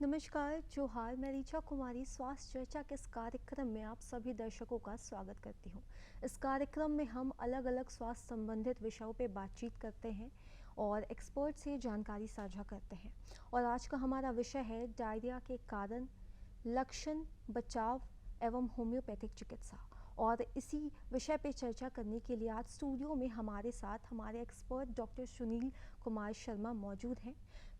नमस्कार, जोहार। मैं ऋचा कुमारी स्वास्थ्य चर्चा के इस कार्यक्रम में आप सभी दर्शकों का स्वागत करती हूँ। इस कार्यक्रम में हम अलग अलग स्वास्थ्य संबंधित विषयों पर बातचीत करते हैं और एक्सपर्ट से जानकारी साझा करते हैं। और आज का हमारा विषय है डायरिया के कारण, लक्षण, बचाव एवं होम्योपैथिक चिकित्सा। और इसी विषय पे चर्चा करने के लिए आज स्टूडियो में हमारे साथ हमारे एक्सपर्ट डॉक्टर सुनील कुमार शर्मा मौजूद हैं।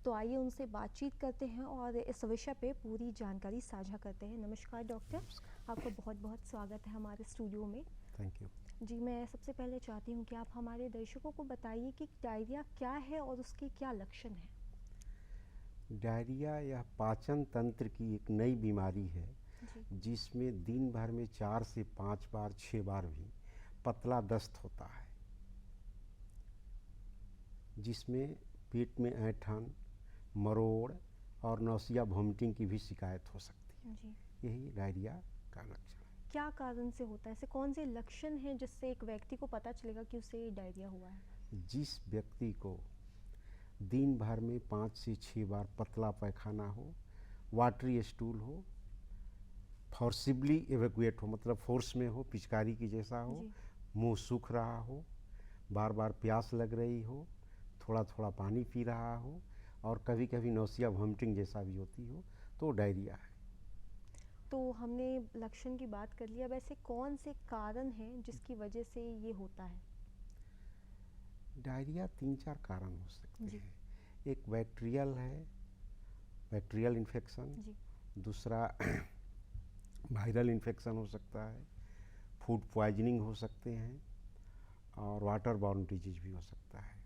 तो आइए उनसे बातचीत करते हैं और इस विषय पे पूरी जानकारी साझा करते हैं। नमस्कार डॉक्टर, आपका बहुत बहुत स्वागत है हमारे स्टूडियो में। थैंक यू जी, मैं सबसे पहले चाहती हूँ कि आप हमारे दर्शकों को बताइए कि डायरिया क्या है और उसके क्या लक्षण हैं। डायरिया यह पाचन तंत्र की एक नई बीमारी है जिसमें दिन भर में 4 से 5 बार 6 बार भी पतला दस्त होता है, जिसमें पेट में ऐंठन, मरोड़ और नौसिया वोमिटिंग की भी शिकायत हो सकती है। जी, यही डायरिया का लक्षण है। क्या कारण से होता है? ऐसे कौन से लक्षण हैं जिससे एक व्यक्ति को पता चलेगा कि उसे डायरिया हुआ है? जिस व्यक्ति को दिन भर में 5 से 6 बार पतला पैखाना हो, वाटरी स्टूल हो, फोर्सिबली एवेकुएट हो, मतलब फोर्स में हो, पिचकारी की जैसा हो, मुंह सूख रहा हो, बार बार प्यास लग रही हो, थोड़ा थोड़ा पानी पी रहा हो और कभी कभी नौसिया वोमिटिंग जैसा भी होती हो, तो डायरिया है। तो हमने लक्षण की बात कर लिया, वैसे कौन से कारण हैं जिसकी वजह से ये होता है? डायरिया 3-4 कारण हो सकते हैं। एक बैक्टीरियल है, बैक्टीरियल इन्फेक्शन। दूसरा वायरल इन्फेक्शन हो सकता है, फूड पॉइजनिंग हो सकते हैं और वाटर बॉर्न डिजीज भी हो सकता है।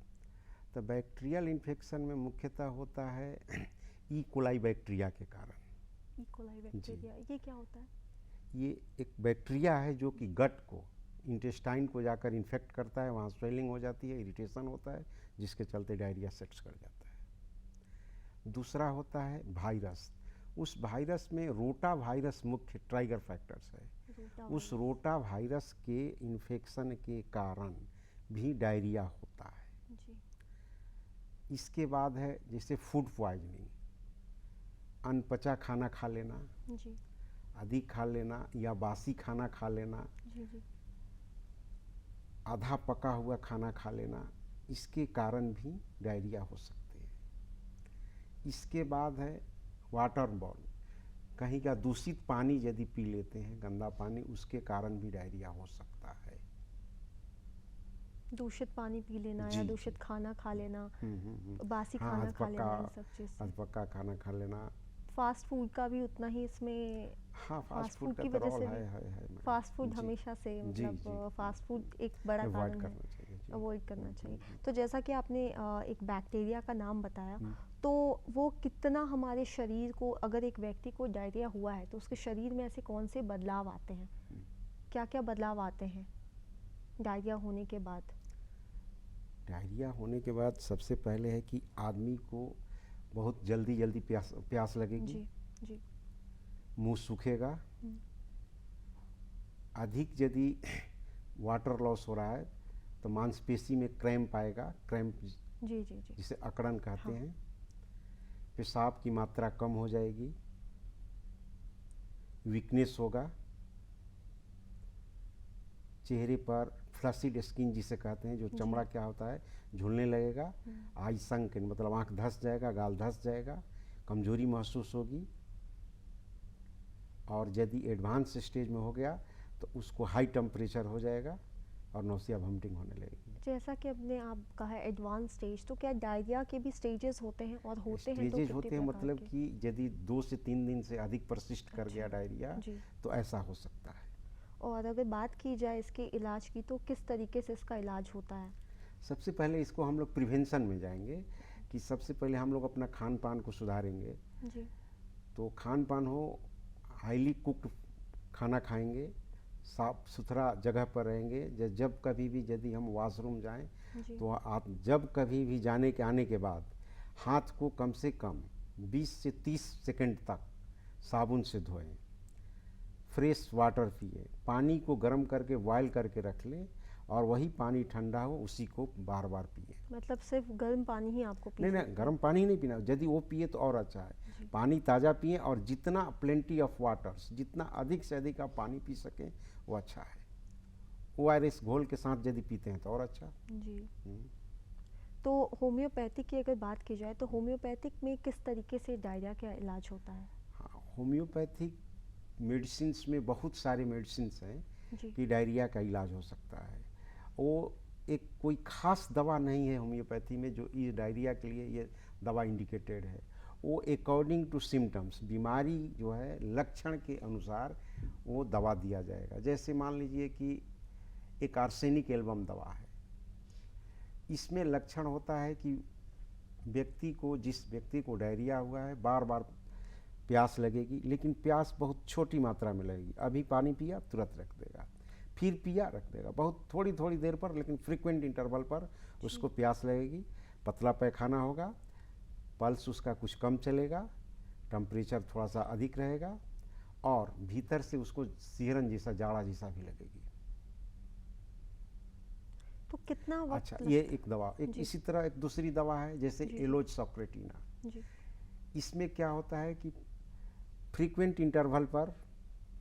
तो बैक्टीरियल इन्फेक्शन में मुख्यतः होता है ई कोलाई बैक्टीरिया के कारण। ई कोलाई बैक्टीरिया, ये क्या होता है? ये एक बैक्टीरिया है जो कि गट को, इंटेस्टाइन को जाकर इन्फेक्ट करता है, वहाँ स्वेलिंग हो जाती है, इरिटेशन होता है, जिसके चलते डायरिया सेट्स कर जाता है। दूसरा होता है वायरस। उस वायरस में रोटा वायरस मुख्य ट्राइगर फैक्टर्स है। उस रोटा वायरस के इन्फेक्शन के कारण भी डायरिया होता है। जी। इसके बाद है जैसे फूड पॉइजनिंग, अनपचा खाना खा लेना, जी। अधिक खा लेना या बासी खाना खा लेना, जी जी। आधा पका हुआ खाना खा लेना, इसके कारण भी डायरिया हो सकते हैं। इसके बाद है वाटर बॉर्न, कहीं का दूषित पानी यदि पी लेते हैं, गंदा पानी, उसके कारण भी डायरिया हो सकता है। दूषित पानी पी लेना या दूषित खाना खा लेना, बासी हाँ, खाना खा लेना, इन सब चीज़ से। अधपक्का खाना खा लेना। फास्ट फूड का भी उतना ही इसमें, हाँ, फास्ट फूड की का तो वजह से रोल भी है। फास्ट फूड हमेशा से, मतलब फास्ट फूड एक बड़ा कारण है, अवॉइड करना चाहिए। तो जैसा कि आपने एक बैक्टीरिया का नाम बताया, तो वो कितना हमारे शरीर को, अगर एक व्यक्ति को डायरिया हुआ है तो उसके शरीर में ऐसे कौन से बदलाव आते हैं, क्या क्या बदलाव आते हैं डायरिया होने के बाद? डायरिया होने के बाद सबसे पहले है कि आदमी को बहुत जल्दी जल्दी प्यास लगेगी। जी जी। मुंह सूखेगा। अधिक यदि वाटर लॉस हो रहा है तो मांसपेशी में क्रैम्प आएगा, क्रैम्प जी जी जी, जिसे अकड़न कहते हैं। पेशाब की मात्रा कम हो जाएगी, वीकनेस होगा, चेहरे पर फ्लैसिड स्किन जिसे कहते हैं, जो चमड़ा क्या होता है, झूलने लगेगा, आई संकन, मतलब आंख धंस जाएगा, गाल धंस जाएगा, कमजोरी महसूस होगी। और यदि एडवांस स्टेज में हो गया तो उसको हाई टेम्परेचर हो जाएगा और नौसिया वोमिटिंग होने लगेगी। जैसा कि अपने आप कहा एडवांस स्टेज, तो क्या डायरिया के भी स्टेजेस होते हैं? और होते हैं तो स्टेजेज कितने होते हैं, प्रकार मतलब के? कि यदि 2 से 3 दिन से अधिक परसिस्ट कर गया डायरिया तो ऐसा हो सकता है। और अगर बात की जाए इसके इलाज की, तो किस तरीके से इसका इलाज होता है? सबसे पहले इसको हम लोग प्रिवेंशन में जाएंगे कि सबसे पहले हम लोग अपना खान पान को सुधारेंगे। जी। तो खान पान हो, हाईली कुक्ड खाना खाएंगे, साफ सुथरा जगह पर रहेंगे। जब कभी भी यदि हम वॉशरूम जाएं तो आप जब कभी भी जाने के आने के बाद हाथ को कम से कम 20 से 30 सेकंड तक साबुन से धोएं। फ्रेश वाटर पिए, पानी को गर्म करके बॉयल करके रख लें और वही पानी ठंडा हो उसी को बार बार पिए। मतलब सिर्फ गर्म पानी ही आपको नहीं पीना नहीं, गर्म पानी नहीं पीना, यदि वो पिए तो और अच्छा है। जी। पानी ताज़ा पिए और जितना प्लेंटी ऑफ वाटर्स, जितना अधिक से अधिक आप पानी पी सकें वो अच्छा है। ORS घोल के साथ यदि पीते हैं तो और अच्छा। जी। हम्म। तो होम्योपैथिक की अगर बात की जाए तो होम्योपैथिक में किस तरीके से डायरिया का इलाज होता है? हाँ, होम्योपैथिक मेडिसिन्स में बहुत सारे मेडिसिन्स हैं जी। कि डायरिया का इलाज हो सकता है। वो एक कोई खास दवा नहीं है होम्योपैथी में जो ये डायरिया के लिए ये दवा इंडिकेटेड है। वो अकॉर्डिंग टू सिम्टम्स, बीमारी जो है लक्षण के अनुसार वो दवा दिया जाएगा। जैसे मान लीजिए कि एक आर्सेनिक एल्बम दवा है, इसमें लक्षण होता है कि जिस व्यक्ति को डायरिया हुआ है बार बार प्यास लगेगी, लेकिन प्यास बहुत छोटी मात्रा में लगेगी। अभी पानी पिया तुरंत रख देगा, फिर पिया रख देगा, बहुत थोड़ी थोड़ी देर पर, लेकिन फ्रीक्वेंट इंटरवल पर उसको प्यास लगेगी। पतला पैखाना होगा, पल्स उसका कुछ कम चलेगा, टेम्परेचर थोड़ा सा अधिक रहेगा और भीतर से उसको सिहरन जैसा, जाड़ा जैसा भी लगेगी। तो कितना वक्त अच्छा, ये एक दवा। एक जी। इसी तरह एक दूसरी दवा है जैसे जी। एलोज सॉक्रेटिना। जी। इसमें क्या होता है कि फ्रीक्वेंट इंटरवल पर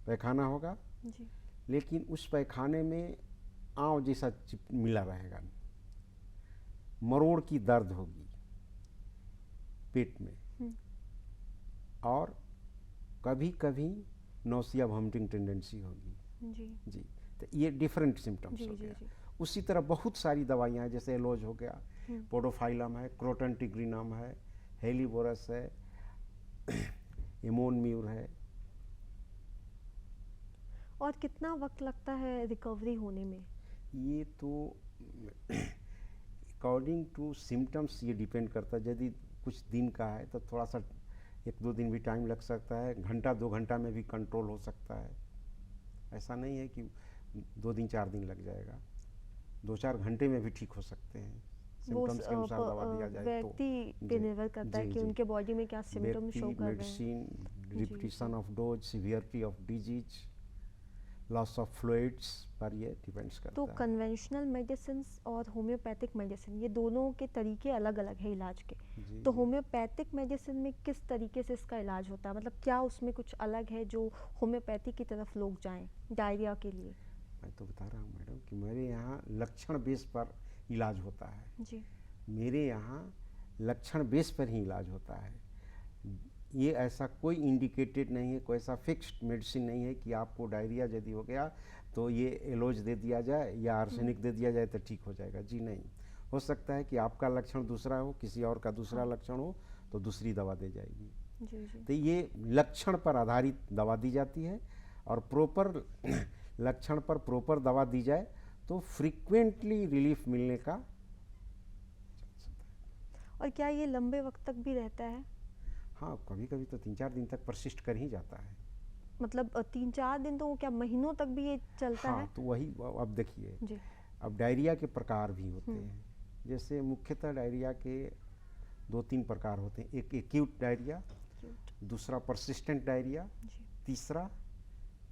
पैखाना होगा, जी। लेकिन उस पैखाने में आंव जैसा मिला रहेगा, मरोड़ की दर्द होगी पेट में और कभी कभी नौसिया वॉमिटिंग टेंडेंसी होगी। जी। जी, तो ये डिफरेंट सिम्टम्स जी। हो जी। गया। जी। उसी तरह बहुत सारी दवाइयाँ हैं, जैसे एलोज हो गया, पोडोफाइलम है, क्रोटन टिग्रिनम है, हेलीबोरस है, एमोनम्यूर है। और कितना वक्त लगता है रिकवरी होने में? ये तो अकॉर्डिंग टू सिम्टम्स ये डिपेंड करता है। यदि कुछ दिन का है तो थोड़ा सा 1-2 दिन भी टाइम लग सकता है, घंटा 2 घंटा में भी कंट्रोल हो सकता है। ऐसा नहीं है कि 2 दिन 4 दिन लग जाएगा, 2-4 घंटे में भी ठीक हो सकते हैं, वो सिम्टम्स के अनुसार दवा दिया जाए तो। व्यक्ति पे जी, निर्भर करता है जी, कि जी। उनके बॉडी में क्या सिम्टम शो व्यक्ति, कर रहे हैं। मेडिसिन, जी, repetition of dose, severity of disease, loss of fluids पर ये डिपेंड्स तो करता है। कन्वेंशनल मेडिसिन और होम्योपैथिक मेडिसिन ये दोनों के तरीके अलग अलग है इलाज के। जी, तो जी। होम्योपैथिक मेडिसिन में किस तरीके से इसका इलाज होता है? मतलब क्या उसमें कुछ अलग है जो होम्योपैथी की तरफ लोग जाएं डायरिया के लिए? मैं तो बता रहा हूँ मैडम कि मेरे यहाँ लक्षण बेस पर इलाज होता है। जी। मेरे यहाँ लक्षण बेस पर ही इलाज होता है। ये ऐसा कोई इंडिकेटेड नहीं है, कोई ऐसा फिक्स्ड मेडिसिन नहीं है कि आपको डायरिया यदि हो गया तो ये एलोज दे दिया जाए या आर्सेनिक दे दिया जाए तो ठीक हो जाएगा। जी नहीं, हो सकता है कि आपका लक्षण दूसरा हो, किसी और का दूसरा लक्षण हो, तो दूसरी दवा दे जाएगी। जी। जी। तो ये लक्षण पर आधारित दवा दी जाती है और प्रॉपर लक्षण पर प्रॉपर दवा दी जाए तो फ्रीक्वेंटली रिलीफ मिलने का। और क्या ये लंबे वक्त तक भी रहता है? हाँ, कभी कभी तो 3-4 दिन तक परसिस्ट कर ही जाता है। मतलब 3-4 दिन तो क्या महीनों तक भी ये चलता हाँ, है? तो वही अब देखिए, जी। अब डायरिया के प्रकार भी होते हैं। जैसे मुख्यतः डायरिया के 2-3 प्रकार होते हैं। एक एक्यूट डायरिया, दूसरा परसिस्टेंट डायरिया, जी। तीसरा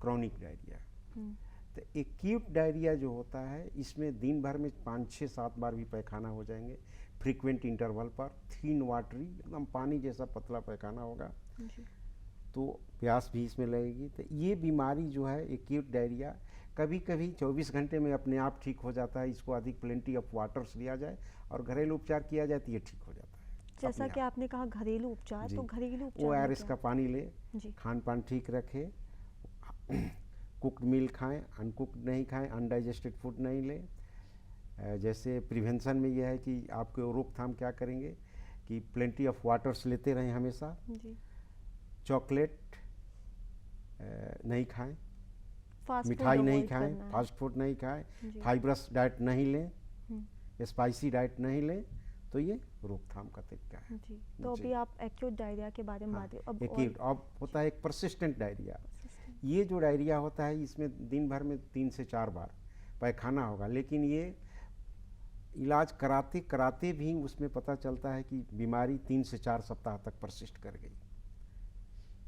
क्रॉनिक डायरिया। हम्म। तो एक्यूट डायरिया जो होता है इसमें दिन भर में 5-6-7 बार भी पैखाना हो जाएंगे, फ्रीक्वेंट इंटरवल पर, थिन वाटरी, एकदम पानी जैसा पतला पैखाना होगा, जी। तो प्यास भी इसमें लगेगी। तो ये बीमारी जो है एक्यूट डायरिया कभी कभी 24 घंटे में अपने आप ठीक हो जाता है। इसको अधिक प्लेंटी ऑफ वाटर्स लिया जाए और घरेलू उपचार किया जाए तो ये ठीक हो जाता है। जैसा अपने कि आप। आपने कहा घरेलू उपचार, जी। तो घरेलू उपचार में ORS क्या? का पानी ले, जी। खान पान ठीक रखे, कुक्ड मील खाएं, अनकुक्ड नहीं खाएं, अनडाइजेस्टेड फूड नहीं लें। जैसे प्रिवेंशन में यह है कि आपको रोकथाम क्या करेंगे कि प्लेंटी ऑफ वाटर्स लेते रहें हमेशा, जी। चॉकलेट नहीं खाएं, फास्ट फूड मिठाई नहीं अवॉइड खाएं, करना है। फास्ट फूड नहीं खाएं, जी। फाइब्रस डाइट नहीं लें, हम्म। स्पाइसी डाइट नहीं लें, तो ये रोकथाम का तरीका है। जी। तो जी। अभी आप एक्यूट डायरिया के बारे में हाँ, बात अब एक अब होता है एक परसिस्टेंट डायरिया। ये जो डायरिया होता है इसमें दिन भर में 3 से 4 बार पैखाना होगा, लेकिन ये इलाज कराते कराते भी उसमें पता चलता है कि बीमारी 3 से 4 सप्ताह तक परसिस्ट कर गई,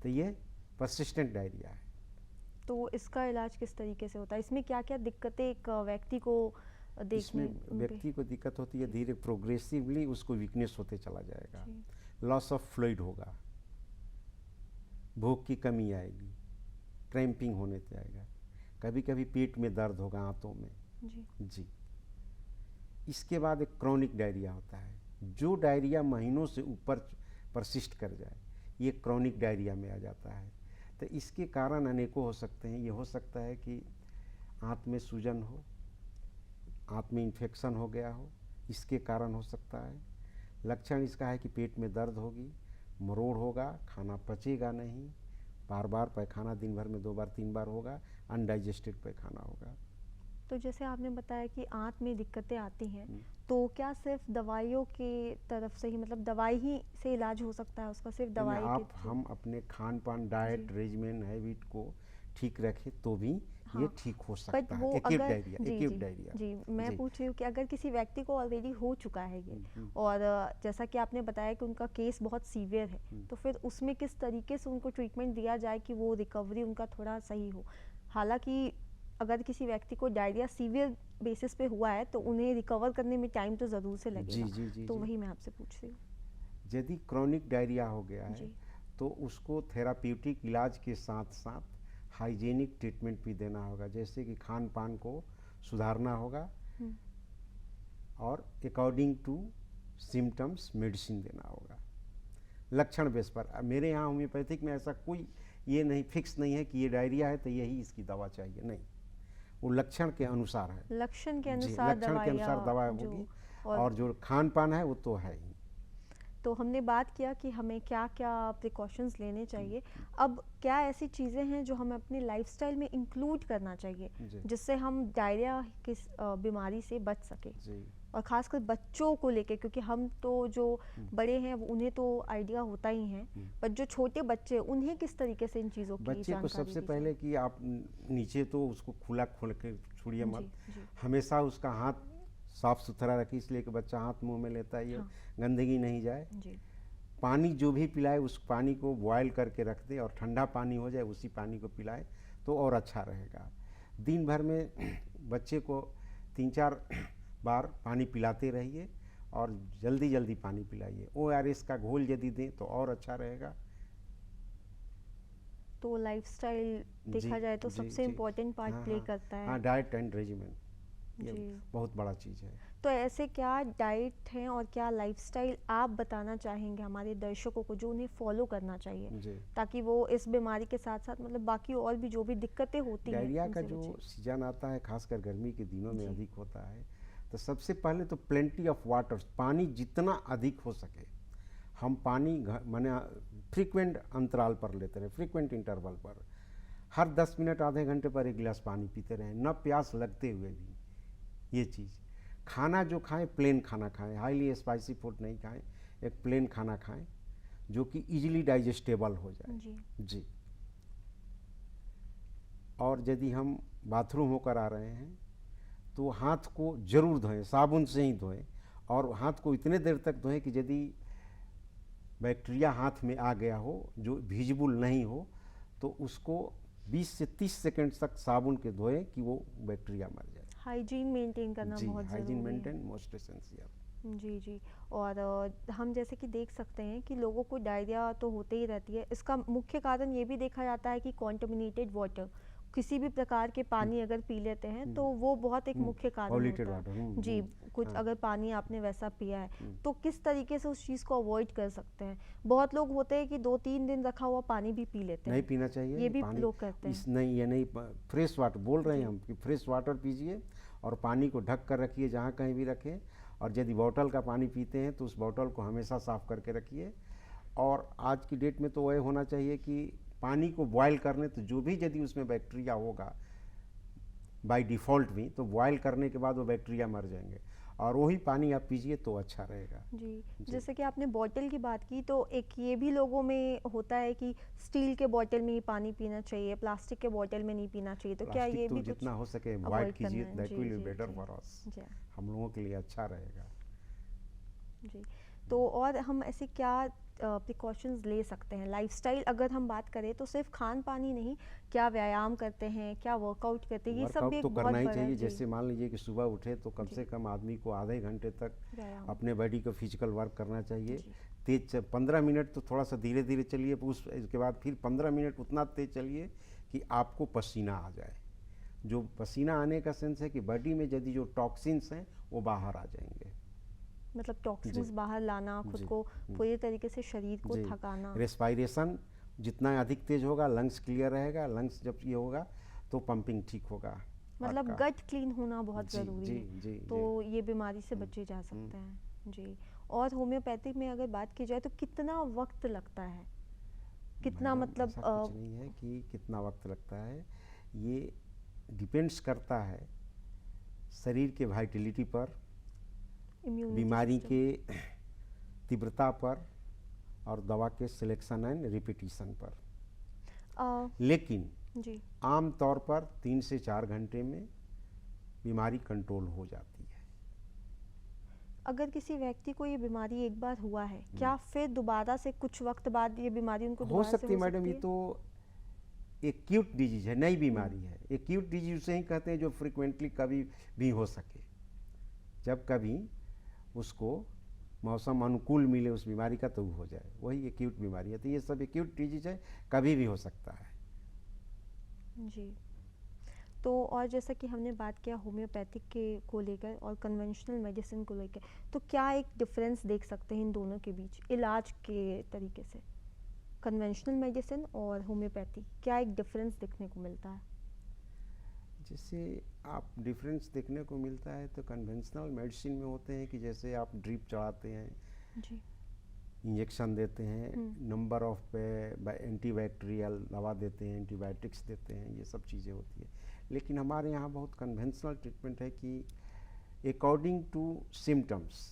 तो ये परसिस्टेंट डायरिया है। तो इसका इलाज किस तरीके से होता है? इसमें क्या क्या दिक्कतें एक व्यक्ति को देखने इसमें उनपे? व्यक्ति को दिक्कत होती है, धीरे प्रोग्रेसिवली उसको वीकनेस होते चला जाएगा, जी। लॉस ऑफ फ्लूइड होगा, भूख की कमी आएगी, क्रैम्पिंग होने जाएगा, कभी कभी पेट में दर्द होगा, आंतों में। जी। जी। इसके बाद एक क्रॉनिक डायरिया होता है, जो डायरिया महीनों से ऊपर परसिस्ट कर जाए, ये क्रॉनिक डायरिया में आ जाता है। तो इसके कारण अनेकों हो सकते हैं। ये हो सकता है कि आंत में सूजन हो, आंत में इन्फेक्शन हो गया हो, इसके कारण हो सकता है। लक्षण इसका है कि पेट में दर्द होगी, मरोड़ होगा, खाना पचेगा नहीं, बार बार पैखाना दिन भर में 2 बार 3 बार होगा, अनडाइजेस्टेड पैखाना होगा। तो जैसे आपने बताया कि आंत में दिक्कतें आती हैं, तो क्या सिर्फ दवाइयों की तरफ से ही, मतलब दवाई ही से इलाज हो सकता है उसका, सिर्फ यानी दवाई आप के थ्रू? हम अपने खान पान, डाइट, जी। रेजिमेंट, हैबिट को ठीक रखें तो भी ये हाँ, ठीक हो बट सकता है। वो एक्यूट अगर डायरिया, जी एक्यूट जी डायरिया। जी मैं जी। पूछ रही हूँ कि अगर किसी व्यक्ति को ऑलरेडी हो चुका है ये, हम्म, और जैसा कि आपने बताया कि उनका केस बहुत सीवियर है, तो फिर उसमें किस तरीके से उनको ट्रीटमेंट दिया जाए कि वो रिकवरी उनका थोड़ा सही हो? हालांकि अगर किसी व्यक्ति को डायरिया सीवियर बेसिस पे हुआ है तो उन्हें रिकवर करने में टाइम तो ज़रूर से जी लगेगा, जी जी तो जी। वही मैं आपसे पूछ रही हूँ। यदि क्रॉनिक डायरिया हो गया है जी। तो उसको थेराप्यूटिक इलाज के साथ साथ हाइजीनिक ट्रीटमेंट भी देना होगा, जैसे कि खान पान को सुधारना होगा हम्म, और अकॉर्डिंग टू सिम्टम्स मेडिसिन देना होगा, लक्षण बेस पर। अब मेरे यहाँ होम्योपैथिक में ऐसा कोई ये नहीं फिक्स नहीं है कि ये डायरिया है तो यही इसकी दवा चाहिए, नहीं, वो लक्षण के अनुसार है। लक्षण के जी, अनुसार लक्षण के अनुसार दवा जो होगी, और और जो खान पान है वो तो है ही। तो हमने बात किया कि हमें क्या क्या प्रिकॉशंस लेने चाहिए। अब क्या ऐसी चीज़ें हैं जो हमें अपने लाइफस्टाइल में इंक्लूड करना चाहिए जी जिससे हम डायरिया की बीमारी से बच सके, जी और ख़ासकर बच्चों को लेके, क्योंकि हम तो जो बड़े हैं उन्हें तो आइडिया होता ही है, पर जो छोटे बच्चे हैं, उन्हें किस तरीके से इन चीज़ों की बच्चे को जानकारी सबसे दी पहले जाए? कि आप नीचे तो उसको खुला खोल के छोड़िए मत, जी जी। हमेशा उसका हाथ साफ सुथरा रखिए, इसलिए कि बच्चा हाथ मुंह में लेता है, ये हाँ। गंदगी नहीं जाए। जी पानी जो भी पिलाए उस पानी को बॉयल करके रख दे, और ठंडा पानी हो जाए उसी पानी को पिलाए तो और अच्छा रहेगा। दिन भर में बच्चे को 3-4 बार पानी पिलाते रहिए, और जल्दी जल्दी पानी पिलाइए। ORS का घोल यदि दें तो और अच्छा रहेगा। तो लाइफस्टाइल देखा जी जाए तो जी सबसे जी। इम्पोर्टेंट पार्ट हाँ प्ले हाँ करता है। हाँ, डाइट एंड रेजिमेंट ये जी। बहुत बड़ा चीज़ है। तो ऐसे क्या डाइट हैं और क्या लाइफस्टाइल आप बताना चाहेंगे हमारे दर्शकों को जो उन्हें फॉलो करना चाहिए, जी, ताकि वो इस बीमारी के साथ साथ मतलब बाकी और भी जो भी दिक्कतें होती हैं डायरिया का उनसे जो बचें? सीजन आता है खासकर गर्मी के दिनों में जी। अधिक होता है, तो सबसे पहले तो प्लेंटी ऑफ वाटर, पानी जितना अधिक हो सके हम पानी माने फ्रीक्वेंट अंतराल पर लेते रहे, फ्रीक्वेंट इंटरवल पर, हर 10 मिनट आधे घंटे पर 1 गिलास पानी पीते रहें, न प्यास लगते हुए भी। ये चीज़, खाना जो खाएं प्लेन खाना खाएं, हाईली स्पाइसी फूड नहीं खाएं, एक प्लेन खाना खाएं जो कि इजीली डाइजेस्टेबल हो जाए। जी जी। और यदि हम बाथरूम होकर आ रहे हैं तो हाथ को जरूर धोएं, साबुन से ही धोएं, और हाथ को इतने देर तक धोएं कि यदि बैक्टीरिया हाथ में आ गया हो जो विजिबल नहीं हो तो उसको 20 से 30 सेकंड तक साबुन के धोएं कि वो बैक्टीरिया मर जाए। हाइजीन मेंटेन करना जी, बहुत हाइजीन ज़रूरी है। Maintain most essential. जी जी। और हम जैसे कि देख सकते हैं कि लोगों को डायरिया तो होते ही रहती है, इसका मुख्य कारण ये भी देखा जाता है कि कॉन्टामिनेटेड वाटर, किसी भी प्रकार के पानी अगर पी लेते हैं तो वो बहुत एक मुख्य कारण पॉल्यूटेड होता है। वाटर। जी, कुछ हाँ। अगर पानी आपने वैसा पिया है तो किस तरीके से उस चीज़ को अवॉइड कर सकते हैं? बहुत लोग होते हैं कि 2-3 दिन रखा हुआ पानी भी पी लेते नहीं हैं, पीना चाहिए ये भी पानी, लोग करते हैं। इस नहीं, ये नहीं, फ्रेश वाटर बोल रहे हैं जी। हम कि फ्रेश वाटर पीजिए, और पानी को ढक कर रखिए जहाँ कहीं भी रखें, और यदि बॉटल का पानी पीते हैं तो उस बॉटल को हमेशा साफ़ करके रखिए। और आज की डेट में तो वह होना चाहिए कि पानी को बॉयल करने, तो जो भी यदि उसमें बैक्टीरिया होगा बाय डिफ़ॉल्ट भी, तो बॉयल करने के बाद वो बैक्टीरिया मर जाएंगे, और वही पानी आप पीजिए तो अच्छा रहेगा। जी, जी। जैसे कि आपने बॉटल की बात की, तो एक ये भी लोगों में होता है कि स्टील के बॉटल में ही पानी पीना चाहिए, प्लास्टिक के बॉटल में नहीं पीना चाहिए, तो क्या प्लास्टिक ये तो भी कुछ जितना हो सके अवॉइड अवॉइड करना कीजिए, है? दैट जी विल बी जी बेटर जी फॉर अस, जी हम लोगों के लिए अच्छा रहेगा। जी। तो और हम ऐसी क्या प्रिकॉशंस ले सकते हैं? लाइफस्टाइल अगर हम बात करें तो सिर्फ खान पान ही नहीं, क्या व्यायाम करते हैं, क्या वर्कआउट करते हैं, ये सब भी वर्कआउट तो एक बहुत करना ही बड़ा चाहिए। जी, जैसे मान लीजिए कि सुबह उठे तो कम जी, से कम आदमी को आधे घंटे तक व्यायाम, अपने बॉडी को फिजिकल वर्क करना चाहिए। जी, तेज 15 मिनट तो थोड़ा सा धीरे धीरे चलिए, उसके बाद फिर 15 मिनट उतना तेज चलिए कि आपको पसीना आ जाए। जो पसीना आने का सेंस है कि बॉडी में यदि जो टॉक्सिन्स हैं वो बाहर आ जाएंगे। मतलब जी टॉक्सिन्स बाहर लाना, खुद जी को हम्म, पूरी तरीके से शरीर को जी। थकाना। रेस्पायरेशन जितना अधिक तेज होगा, लंग्स क्लियर रहेगा। लंग्स जब ये होगा तो पंपिंग ठीक होगा हार्ट मतलब का। गट क्लीन होना बहुत जी ज़रूरी जी है, जी तो जी ये बीमारी से हम्म, बचे जा हम्म। सकते हैं जी। और होम्योपैथिक में अगर बात की जाए तो कितना वक्त लगता है, कितना मैडम मतलब ऐसा कुछ नहीं है कि कितना वक्त लगता है। ये डिपेंड्स करता है शरीर के वाइटलिटी पर, इम्यूनिटी बीमारी सिस्टम? के तीव्रता पर और दवा के सिलेक्शन एंड रिपीटिशन पर। लेकिन जी, आम तौर पर 3 से 4 घंटे में बीमारी कंट्रोल हो जाती है। अगर किसी व्यक्ति को ये बीमारी एक बार हुआ है, क्या फिर दोबारा से कुछ वक्त बाद ये बीमारी उनको हो दोबारा से सकती है हो मैडम, सकती ये है? तो एक्यूट डिजीज है, नई बीमारी है। एक्यूट डिजीज उसे ही कहते हैं जो फ्रिक्वेंटली कभी भी हो सके, जब कभी उसको मौसम अनुकूल मिले उस बीमारी का तो वो हो जाए, वही एक्यूट बीमारी है। तो ये सब एक्यूट डिजीज है, कभी भी हो सकता है। जी। तो और जैसा कि हमने बात किया होम्योपैथिक के को लेकर और कन्वेंशनल मेडिसिन को लेकर, तो क्या एक डिफरेंस देख सकते हैं इन दोनों के बीच इलाज के तरीके से? कन्वेंशनल मेडिसिन और होम्योपैथी, क्या एक डिफरेंस देखने को मिलता है? जैसे आप डिफरेंस देखने को मिलता है तो कन्वेंशनल मेडिसिन में होते हैं कि जैसे आप ड्रिप चढ़ाते हैं, जी, इंजेक्शन देते हैं, नंबर ऑफ एंटीबैक्टीरियल दवा देते हैं, एंटीबायोटिक्स देते हैं, ये सब चीज़ें होती है। लेकिन हमारे यहाँ बहुत कन्वेंशनल ट्रीटमेंट है कि अकॉर्डिंग टू सिम्टम्स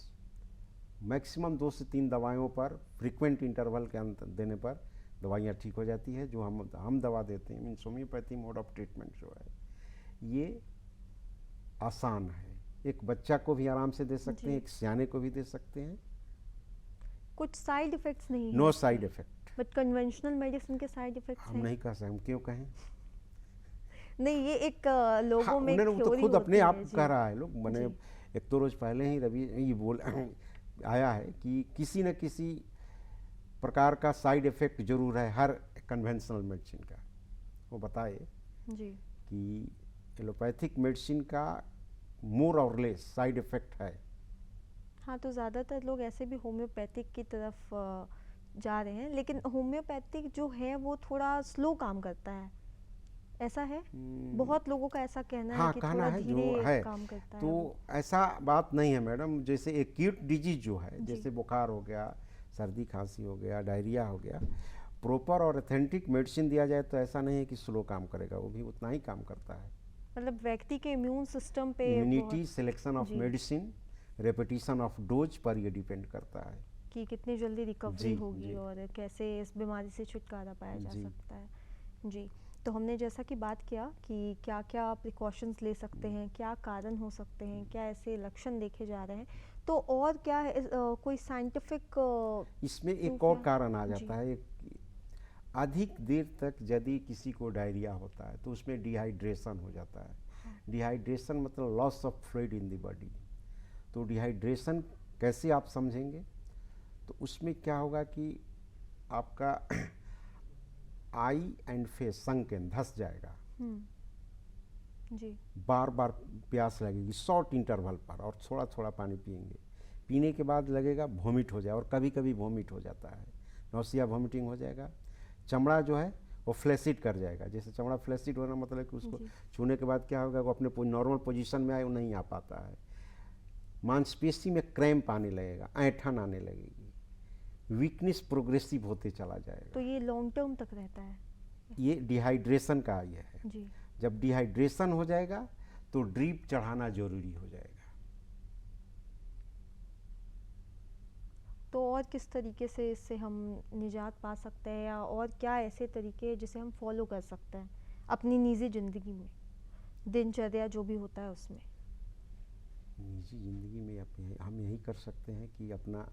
मैक्सिमम 2 से 3 दवाइयों पर फ्रीक्वेंट इंटरवल के अंतर देने पर दवाइयाँ ठीक हो जाती है। जो हम दवा देते हैं, means homeopathy mode of treatment जो है ये आसान है। एक बच्चा को भी आराम से दे सकते जी। हैं, एक सियाने को भी दे सकते हैं। कुछ साइड इफेक्ट्स नहीं है नो इसके? Side effect. But conventional medicine के साइड इफेक्ट्स हम हैं? नहीं कह सकते, हम क्यों कहें। नहीं, ये एक हाँ, लोगों में उन्होंने वो तो थ्योरी खुद होती अपने है आप कह जी, रहा है लोग। मैंने जी, 1-2 रोज पहले ही रवि ये बोल आया है कि किसी न किसी प्रकार का साइड इफेक्ट जरूर है हर कन्वेंशनल मेडिसिन का। वो बताए जी। कि एलोपैथिक मेडिसिन का मोर और लेस साइड इफेक्ट है। हाँ, तो ज़्यादातर लोग ऐसे भी होम्योपैथिक की तरफ जा रहे हैं, लेकिन होम्योपैथिक जो है वो थोड़ा स्लो काम करता है, ऐसा है? बहुत लोगों का ऐसा कहना है हाँ, कि कहना थोड़ा है जो धीरे है। काम करता है तो वो। ऐसा बात नहीं है मैडम। जैसे एक्यूट डिजीज जो है, जी, जैसे बुखार हो गया, सर्दी खांसी हो गया, डायरिया हो गया, प्रॉपर और ऑथेंटिक मेडिसिन दिया जाए तो ऐसा नहीं है कि स्लो काम करेगा, वो भी उतना ही काम करता है। मतलब व्यक्ति के इम्यून सिस्टम पे इम्यूनिटी, बहुत सिलेक्शन ऑफ जी, मेडिसिन, रेपिटेशन ऑफ डोज पर ये डिपेंड करता है। कि कितनी जल्दी रिकवरी जी होगी जी और कैसे इस बीमारी से छुटकारा पाया जा जी सकता है। जी, तो हमने जैसा कि बात किया कि क्या-क्या प्रिकॉशंस ले सकते हैं, क्या कारण हो सकते हैं, क्या ऐसे लक्षण देखे जा रहे हैं, तो और क्या है कोई साइंटिफिक इसमें एक प्रूफ और या कारण आ जी, जाता है। अधिक देर तक यदि किसी को डायरिया होता है तो उसमें डिहाइड्रेशन हो जाता है। हाँ, डिहाइड्रेशन मतलब loss of fluid in the body. तो डिहाइड्रेशन कैसे आप समझेंगे, तो उसमें क्या होगा कि आपका आई एंड फेस संकेन धस जाएगा, जी, बार बार प्यास लगेगी शॉर्ट इंटरवल पर, और थोड़ा थोड़ा पानी पिएंगे। पीने के बाद लगेगा वॉमिट हो जाए, और कभी कभी वॉमिट हो जाता है, नौसिया वॉमिटिंग हो जाएगा। चमड़ा जो है वो फ्लैसिड कर जाएगा। जैसे चमड़ा फ्लैसिड होना मतलब कि उसको जी, छूने के बाद क्या होगा, वो अपने नॉर्मल पोजीशन में आए, वो नहीं आ पाता है। मांसपेशी में क्रैम्प आने लगेगा, ऐंठन आने लगेगी, वीकनेस प्रोग्रेसिव होते चला तो जाएगा। ये लॉन्ग टर्म तक रहता है? ये डिहाइड्रेशन का ये है। जी, जब डिहाइड्रेशन हो जाएगा तो ड्रीप चढ़ाना जरूरी हो जाएगा। तो और किस तरीके से इससे हम निजात पा सकते हैं, या और क्या ऐसे तरीके हैं जिसे हम फॉलो कर सकते हैं अपनी निजी ज़िंदगी में, दिनचर्या जो भी होता है उसमें? निजी ज़िंदगी में हम यही कर सकते हैं कि अपना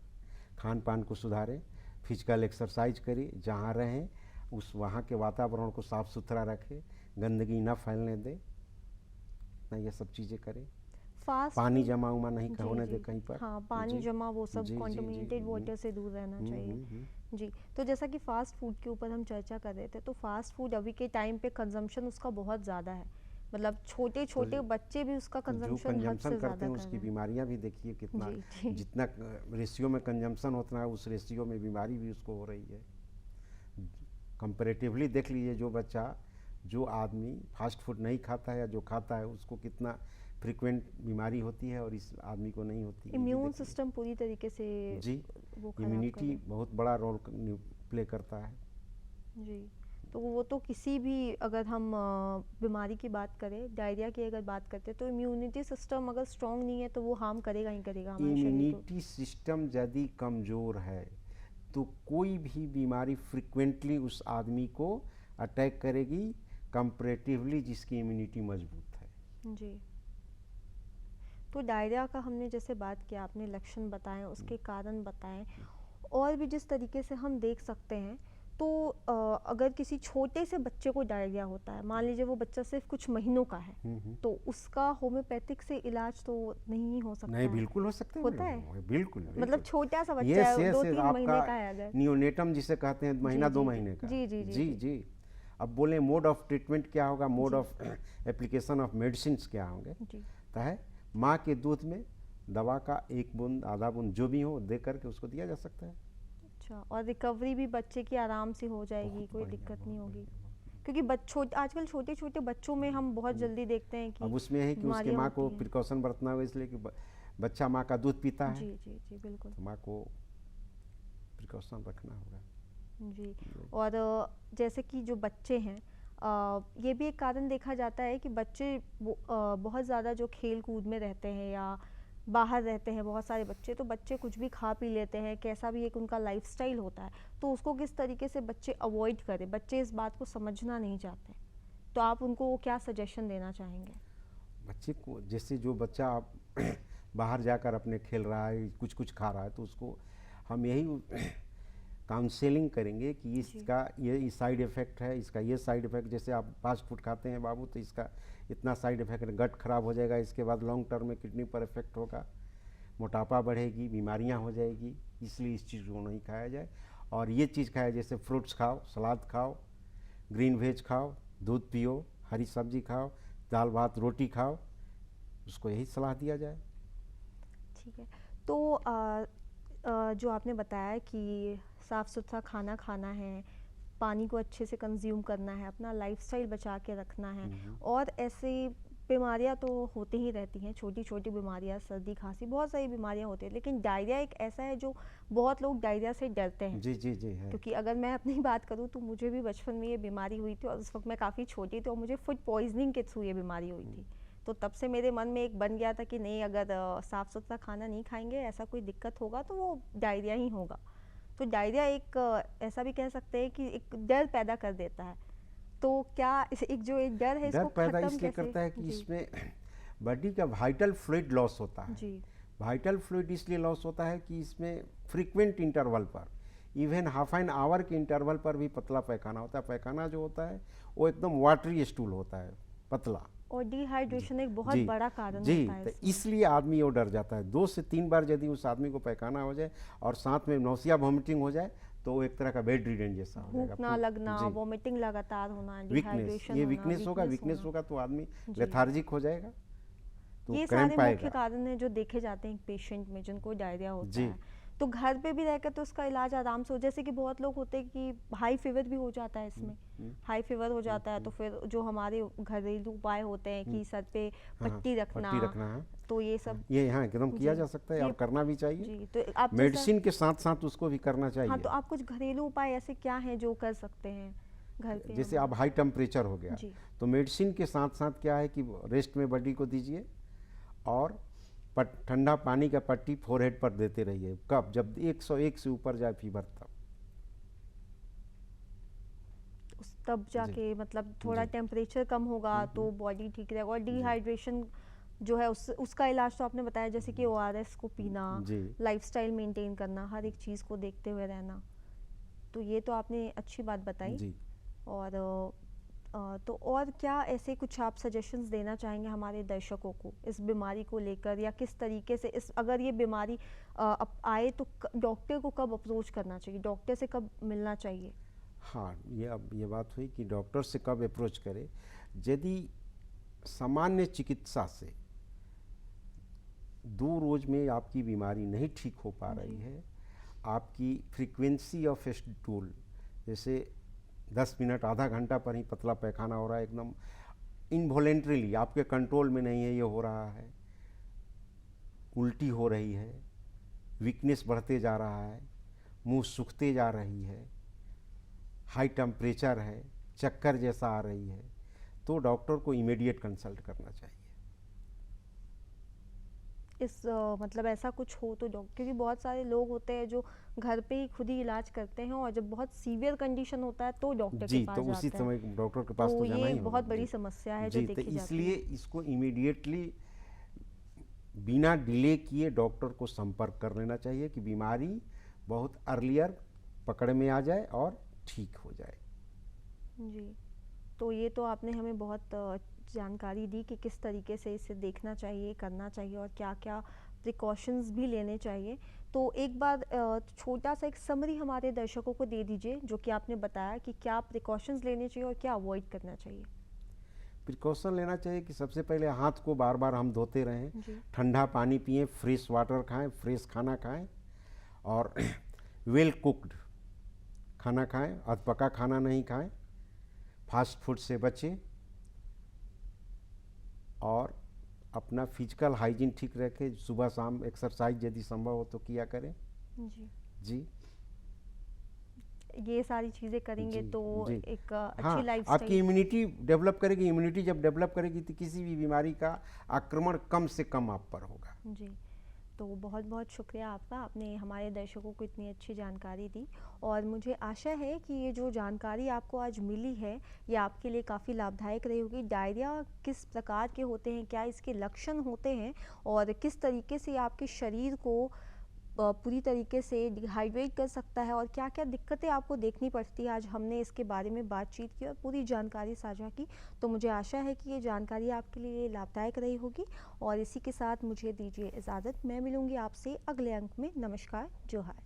खान पान को सुधारें, फिजिकल एक्सरसाइज करें, जहाँ रहें उस वहाँ के वातावरण को साफ़ सुथरा रखें, गंदगी न फैलने दें, ना ये सब चीज़ें करें। फास्ट पानी फूड। जमा उमा नहीं जी होने जी। दे कहीं पर। हाँ, पानी जी जमा वो सब जी जी जी। कॉन्टामिनेटेड वाटर से दूर रहना चाहिए। जी, तो जैसा कि फ़ास्ट फूड के ऊपर हम चर्चा कर रहे थे, तो फ़ास्ट फूड अभी के टाइम पे कंजम्पशन उसका बहुत ज़्यादा है। मतलब छोटे-छोटे बच्चे भी उसका तो जो कंजम्पशन हद कंजम्पशन से करते ज़्यादा हैं कर उसकी रहे हैं। बीमारियां भी देखिए कितना, जी, जी। जितना रेशियो में कंजम्पशन होता है उस रेशियो में बीमारी भी उसको हो रही है। कंपैरेटिवली देख लीजिए, जो आदमी फास्ट फूड नहीं खाता है या जो खाता है उसको कितना फ्रीक्वेंट बीमारी होती है और इस आदमी को नहीं होती है। ये भी इम्यून देखिए। सिस्टम पूरी तरीके से जी, वो खराब कर इम्यूनिटी रहे हैं। बहुत बड़ा रोल प्ले करता है। जी, तो वो तो किसी भी, अगर हम बीमारी की बात करें, डायरिया की अगर बात करते हैं, तो इम्यूनिटी सिस्टम अगर स्ट्रांग नहीं है तो वो हार्म करेगा ही करेगा हमारे शरीर को। इम्यूनिटी सिस्टम यदि कमज़ोर है तो कोई भी बीमारी फ्रिक्वेंटली उस आदमी को अटैक करेगी, कंपैरेटिवली जिसकी इम्यूनिटी मजबूत है। जी, तो डायरिया का हमने जैसे बात किया, आपने लक्षण बताए, उसके कारण बताएं, और भी जिस तरीके से हम देख सकते हैं, तो अगर किसी छोटे से बच्चे को डायरिया होता है, मान लीजिए वो बच्चा सिर्फ कुछ महीनों का है, तो उसका होम्योपैथिक से इलाज तो नहीं हो सकता नहीं, है? बिल्कुल हो सकता है होता मैडम, है? बिल्कुल मतलब बिल्कुल। छोटा सा बच्चा यस है, यस यस, 2-3 आपका महीने का है अगर। नियोनेटम जिसे कहते हैं, जी महीना 2 जी महीने का। जी जी जी जी जी जी। अब बोले मोड ऑफ ट्रीटमेंट क्या होगा, मोड जी ऑफ एप्लीकेशन ऑफ मेडिसिन क्या होंगे, जी। तो है माँ के दूध में दवा का 1 बूंद आधा बूंद जो भी हो दे करके उसको दिया जा सकता है। अच्छा, और रिकवरी भी बच्चे की आराम से हो जाएगी, बहुत कोई बढ़िया, दिक्कत नहीं बहुत होगी? बढ़िया। क्योंकि आजकल छोटे छोटे बच्चों में हम बहुत जल्दी देखते हैं कि अब उसमें है कि उसके बीमारियां माँ को होती हैं। प्रिकॉशन बरतना होगा, इसलिए कि बच्चा माँ का दूध पीता है जी जी जी, बिल्कुल। तो माँ को प्रिकॉशन रखना होगा। जी, और जैसे कि जो बच्चे हैं, ये भी एक कारण देखा जाता है कि बच्चे बहुत ज़्यादा जो खेल कूद में रहते हैं या बाहर रहते हैं, बहुत सारे बच्चे, तो बच्चे कुछ भी खा पी लेते हैं, कैसा भी एक उनका लाइफस्टाइल होता है, तो उसको किस तरीके से बच्चे अवॉइड करें। बच्चे इस बात को समझना नहीं चाहते, तो आप उनको क्या सजेशन देना चाहेंगे? बच्चे को जैसे जो बच्चा आप बाहर जाकर अपने खेल रहा है, कुछ कुछ खा रहा है, तो उसको हम यही काउंसलिंग करेंगे कि जी इसका ये साइड इफ़ेक्ट है, इसका ये साइड इफ़ेक्ट, जैसे आप फास्ट फूड खाते हैं बाबू तो इसका इतना साइड इफ़ेक्ट है, गट खराब हो जाएगा, इसके बाद लॉन्ग टर्म में किडनी पर इफ़ेक्ट होगा, मोटापा बढ़ेगी, बीमारियां हो जाएगी, इसलिए इस चीज़ को नहीं खाया जाए। और ये चीज़ खाया, जैसे फ्रूट्स खाओ, सलाद खाओ, ग्रीन वेज खाओ, दूध पियो, हरी सब्जी खाओ, दाल भात रोटी खाओ, उसको यही सलाह दिया जाए। ठीक है, तो जो आपने बताया कि साफ़ सुथरा खाना खाना है, पानी को अच्छे से कंज्यूम करना है, अपना लाइफस्टाइल बचा के रखना है, और ऐसे बीमारियां तो होती ही रहती हैं, छोटी छोटी बीमारियां, सर्दी खांसी, बहुत सारी बीमारियां होती हैं, लेकिन डायरिया एक ऐसा है जो बहुत लोग डायरिया से डरते हैं। जी जी जी है। क्योंकि अगर मैं अपनी बात करूं तो मुझे भी बचपन में ये बीमारी हुई थी, और उस वक्त मैं काफ़ी छोटी थी और मुझे फूड पॉइजनिंग के थ्रू ये बीमारी हुई थी। तो तब से मेरे मन में एक बन गया था कि नहीं, अगर साफ़ सुथरा खाना नहीं खाएंगे, ऐसा कोई दिक्कत होगा तो वो डायरिया ही होगा। तो डायरिया एक ऐसा भी कह सकते हैं कि एक डर पैदा कर देता है। तो क्या एक जो एक डर है, डर इसको पैदा खत्म इसलिए कैसे? करता है कि जी इसमें बॉडी का वाइटल फ्लूइड लॉस होता है। जी वाइटल फ्लूइड इसलिए लॉस होता है कि इसमें फ्रीक्वेंट इंटरवल पर, इवन हाफ एन आवर के इंटरवल पर भी पतला पैखाना होता है। पैखाना जो होता है वो एकदम वाटरी स्टूल होता है, पतला। और डिहाइड्रेशन एक बहुत जी बड़ा कारण जी, होता है तो इसमें। इसलिए आदमी वो डर जाता है। 2 से 3 बार यदि उस आदमी को पैखाना हो जाए और साथ में नौसिया वॉमिटिंग हो जाए तो वो एक तरह का बेड रिडन जैसा हो जाएगा। भूख ना लगना, जी, वॉमिटिंग लगातार होना, वीकनेस, डिहाइड्रेशन ये होना, वीकनेस होगा तो आदमी जी। लेथार्जिक हो जाएगा, तो ये सारे क्रैम्प मुख्य आएगा। कारण हैं जो देखे जाते हैं एक पेशेंट में जिनको डायरिया होता जी। है। तो घर पे भी रहकर तो उसका इलाज आराम से हो, जैसे कि बहुत लोग होते हैं कि हाई फीवर भी हो जाता है इसमें। हाई फीवर हो जाता है तो फिर जो हमारे घरेलू उपाय होते हैं कि सर पे हाँ, पट्टी रखना, पट्टी रखना है, तो ये सब। ये यहाँ एकदम किया जी, जा सकता है ये और करना भी चाहिए। जी, तो आप जैसा, मेडिसिन के साथ साथ उसको भी करना हाँ, चाहिए। तो आप कुछ घरेलू उपाय ऐसे क्या हैं जो कर सकते हैं घर पे? जैसे अब हाई टेम्परेचर हो गया जी तो मेडिसिन के साथ साथ क्या है कि रेस्ट में बॉडी को दीजिए, और ठंडा पानी का पट्टी फोरहेड पर देते रहिए। कब? जब 101 से ऊपर जाए फीवर, तब। तब जाके मतलब थोड़ा जी। टेम्परेचर कम होगा तो बॉडी ठीक रहेगा। और डिहाइड्रेशन जो है उसका इलाज तो आपने बताया, जैसे कि ओआरएस को पीना, जी लाइफस्टाइल मेंटेन करना, हर एक चीज़ को देखते हुए रहना। तो ये तो आपने अच्छी बात बताई। जी। और तो और क्या ऐसे कुछ आप सजेशंस देना चाहेंगे हमारे दर्शकों को इस बीमारी को लेकर, या किस तरीके से इस अगर ये बीमारी आए तो डॉक्टर को कब अप्रोच करना चाहिए, डॉक्टर से कब मिलना चाहिए? हाँ, ये अब ये बात हुई कि डॉक्टर से कब अप्रोच करें। यदि सामान्य चिकित्सा से 2 रोज़ में आपकी बीमारी नहीं ठीक हो पा रही जी। है, आपकी फ्रीक्वेंसी ऑफ स्टूल, जैसे 10 मिनट आधा घंटा पर ही पतला पैखाना हो रहा है, एकदम इनवॉलेंट्रीली आपके कंट्रोल में नहीं है, ये हो रहा है, उल्टी हो रही है, वीकनेस बढ़ते जा रहा है, मुंह सूखते जा रही है, हाई टेम्परेचर है, चक्कर जैसा आ रही है, तो डॉक्टर को इमीडिएट कंसल्ट करना चाहिए। मतलब ऐसा कुछ हो तो डॉक्टर, क्योंकि बहुत सारे लोग होते हैं जो घर पे ही खुद ही इलाज करते हैं, और जब बहुत सीवियर कंडीशन होता है तो डॉक्टर के जी, पास तो उसी जाते हैं। समय डॉक्टर के पास तो तो जाना ये ही होगा। बहुत बड़ी जी। समस्या है जो जी, तो देखी जाती इसलिए है। इसको इमीडिएटली बिना डिले किए डॉक्टर को संपर्क कर लेना चाहिए कि बीमारी बहुत अर्लियर पकड़ में आ जाए और ठीक हो जाए। जी, तो ये तो आपने हमें बहुत जानकारी दी कि किस तरीके से इसे देखना चाहिए, करना चाहिए, और क्या-क्या प्रिकॉशंस भी लेने चाहिए। तो एक बार छोटा-सा एक समरी हमारे दर्शकों को दे दीजिए, जो कि आपने बताया कि क्या प्रिकॉशंस लेने चाहिए और क्या अवॉइड करना चाहिए? प्रिकॉशन लेना चाहिए कि सबसे पहले हाथ को बार बार हम धोते रहें, जी। ठंडा पानी पिएं, फ्रेश वाटर खाएं, फ्रेश खाना खाएं, और वेल कुक्ड खाना खाएं, अधपका खाना नहीं खाएं, फास्ट फूड से बचें, और अपना फिजिकल हाइजीन ठीक रखें, सुबह शाम एक्सरसाइज यदि संभव हो तो किया करें। जी। जी। ये सारी चीज़ें करेंगे जी। तो जी। एक हाँ, अच्छी आपकी लाइफ़स्टाइल। इम्यूनिटी डेवलप करेगी, इम्यूनिटी जब डेवलप करेगी तो किसी भी बीमारी का आक्रमण कम से कम आप पर होगा। जी, तो बहुत-बहुत शुक्रिया आपका, आपने हमारे दर्शकों को इतनी अच्छी जानकारी दी, और मुझे आशा है कि ये जो जानकारी आपको आज मिली है, ये आपके लिए काफ़ी लाभदायक रही होगी। डायरिया किस प्रकार के होते हैं, क्या इसके लक्षण होते हैं, और किस तरीके से ये आपके शरीर को पूरी तरीके से डिहाइड्रेट कर सकता है, और क्या-क्या दिक्कतें आपको देखनी पड़ती है। आज हमने इसके बारे में बातचीत की और पूरी जानकारी साझा की। तो मुझे आशा है कि ये जानकारी आपके लिए लाभदायक रही होगी, और इसी के साथ मुझे दीजिए इजाज़त। मैं मिलूँगी आपसे अगले अंक में। नमस्कार, जोहार।